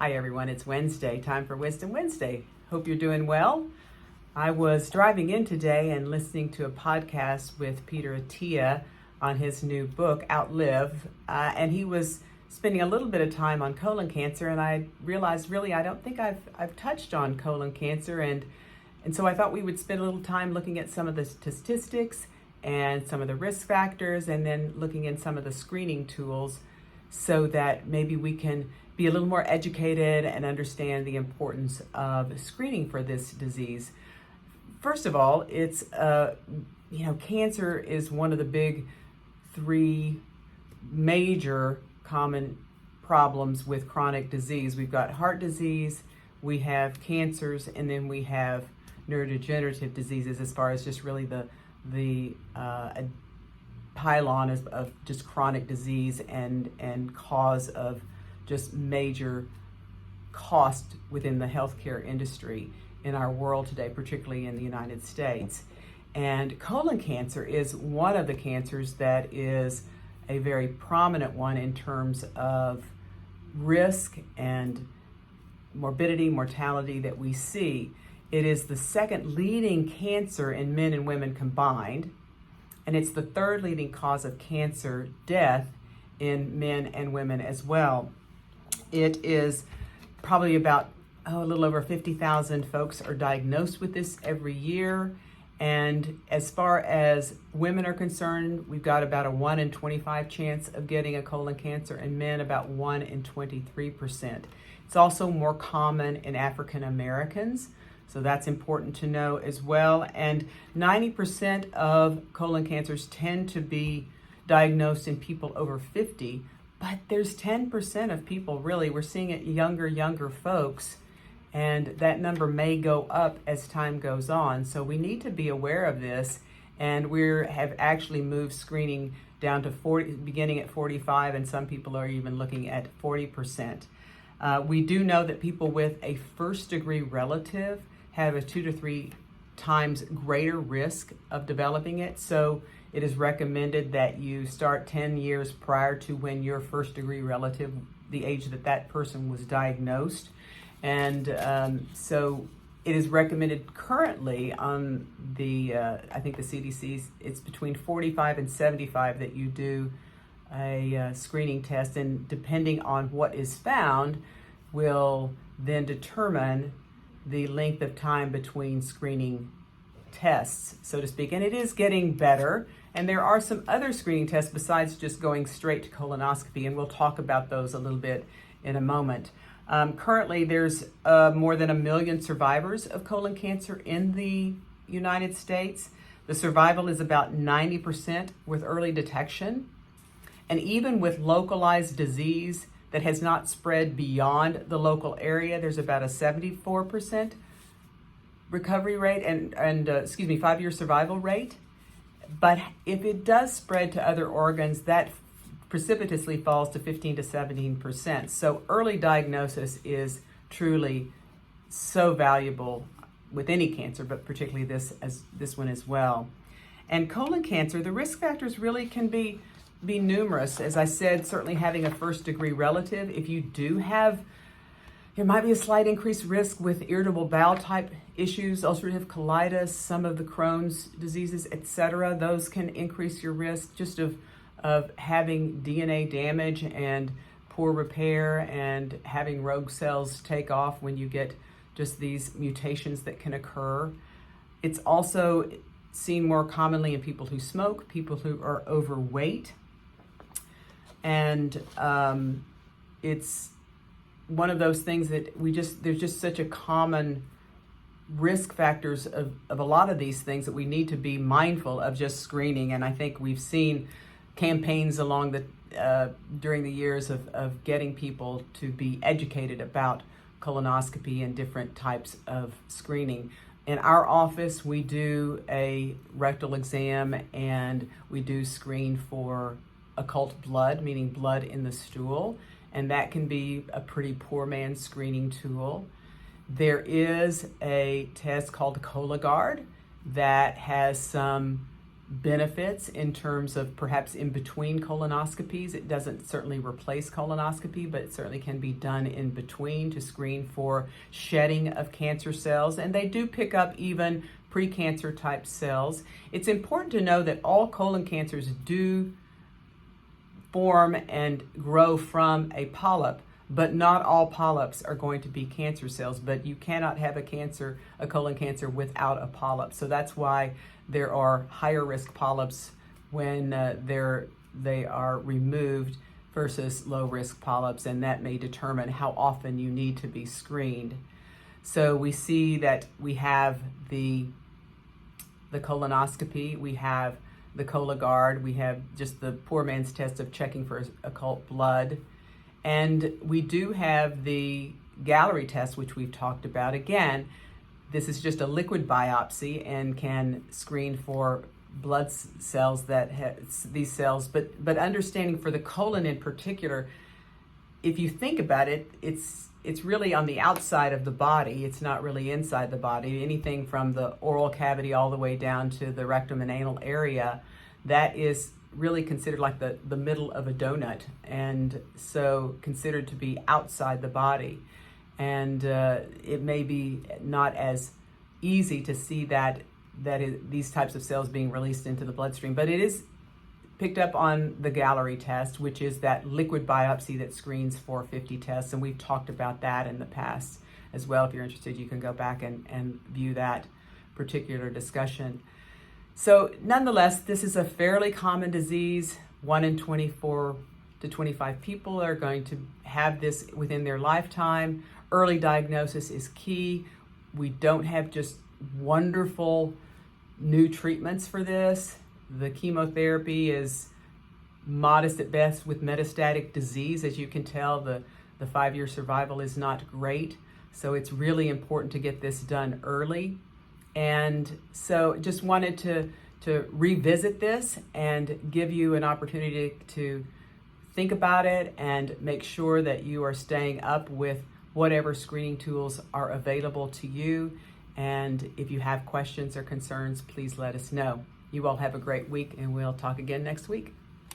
Hi everyone, it's Wednesday, time for Wisdom Wednesday. Hope you're doing well. I was driving in today and listening to a podcast with Peter Attia on his new book, Outlive, and he was spending a little bit of time on colon cancer, and I realized really I don't think I've touched on colon cancer, and so I thought we would spend a little time looking at some of the statistics and some of the risk factors, and then looking at some of the screening tools so that maybe we can be a little more educated and understand the importance of screening for this disease. First of all, it's, cancer is one of the big three major common problems with chronic disease. We've got heart disease, we have cancers, and then we have neurodegenerative diseases as far as just really the pylon of just chronic disease and cause of just major cost within the healthcare industry in our world today, particularly in the United States. And colon cancer is one of the cancers that is a very prominent one in terms of risk and morbidity, mortality that we see. It is the second leading cancer in men and women combined, and it's the third leading cause of cancer death in men and women as well. It is probably about a little over 50,000 folks are diagnosed with this every year. And as far as women are concerned, we've got about a 1 in 25 chance of getting a colon cancer, and men about 1 in 23%. It's also more common in African Americans, so that's important to know as well. And 90% of colon cancers tend to be diagnosed in people over 50, but there's 10% of people, really, we're seeing it younger folks, and that number may go up as time goes on. So we need to be aware of this, and we have actually moved screening down to 40, beginning at 45, and some people are even looking at 40%. We do know that people with a first-degree relative have a 2 to 3 times greater risk of developing it. So it is recommended that you start 10 years prior to when your first-degree relative, the age that person was diagnosed. And so it is recommended currently on the, I think the CDC, it's between 45 and 75 that you do a screening test, and depending on what is found will then determine the length of time between screening tests, so to speak. And it is getting better, and there are some other screening tests besides just going straight to colonoscopy, and we'll talk about those a little bit in a moment. Currently, there's more than 1 million survivors of colon cancer in the United States. The survival is about 90% with early detection. And even with localized disease that has not spread beyond the local area, there's about a 74% recovery rate and 5-year survival rate. But if it does spread to other organs, that precipitously falls to 15 to 17%. So early diagnosis is truly so valuable with any cancer, but particularly this one as well. And colon cancer, the risk factors really can be numerous. As I said, certainly having a first-degree relative. If you do have, there might be a slight increased risk with irritable bowel type issues, ulcerative colitis, some of the Crohn's diseases, etc. Those can increase your risk just of having DNA damage and poor repair, and having rogue cells take off when you get just these mutations that can occur. It's also seen more commonly in people who smoke, people who are overweight. And it's one of those things that there's just such a common risk factors of a lot of these things that we need to be mindful of just screening. And I think we've seen campaigns during the years of getting people to be educated about colonoscopy and different types of screening. In our office, we do a rectal exam, and we do screen for occult blood, meaning blood in the stool, and that can be a pretty poor man's screening tool. There is a test called Cologuard that has some benefits in terms of perhaps in between colonoscopies. It doesn't certainly replace colonoscopy, but it certainly can be done in between to screen for shedding of cancer cells. And they do pick up even precancer type cells. It's important to know that all colon cancers do form and grow from a polyp, but not all polyps are going to be cancer cells. But you cannot have a colon cancer without a polyp. So that's why there are higher risk polyps when they are removed versus low risk polyps, and that may determine how often you need to be screened. So we see that we have the colonoscopy, we have the Cologuard, we have just the poor man's test of checking for occult blood, and we do have the Galleri test, which we've talked about. Again, this is just a liquid biopsy and can screen for blood cells that have these cells, but understanding for the colon in particular, if you think about it, it's really on the outside of the body. It's not really inside the body. Anything from the oral cavity all the way down to the rectum and anal area, that is really considered like the middle of a donut, and so considered to be outside the body. And it may be not as easy to see these types of cells being released into the bloodstream, but it is picked up on the Galleri test, which is that liquid biopsy that screens for 50 tests, and we've talked about that in the past as well. If you're interested, you can go back and view that particular discussion. So nonetheless, this is a fairly common disease. 1 in 24 to 25 people are going to have this within their lifetime. Early diagnosis is key. We don't have just wonderful new treatments for this. The chemotherapy is modest at best with metastatic disease. As you can tell, the 5-year survival is not great. So it's really important to get this done early. And so just wanted to revisit this and give you an opportunity to think about it and make sure that you are staying up with whatever screening tools are available to you. And if you have questions or concerns, please let us know. You all have a great week, and we'll talk again next week.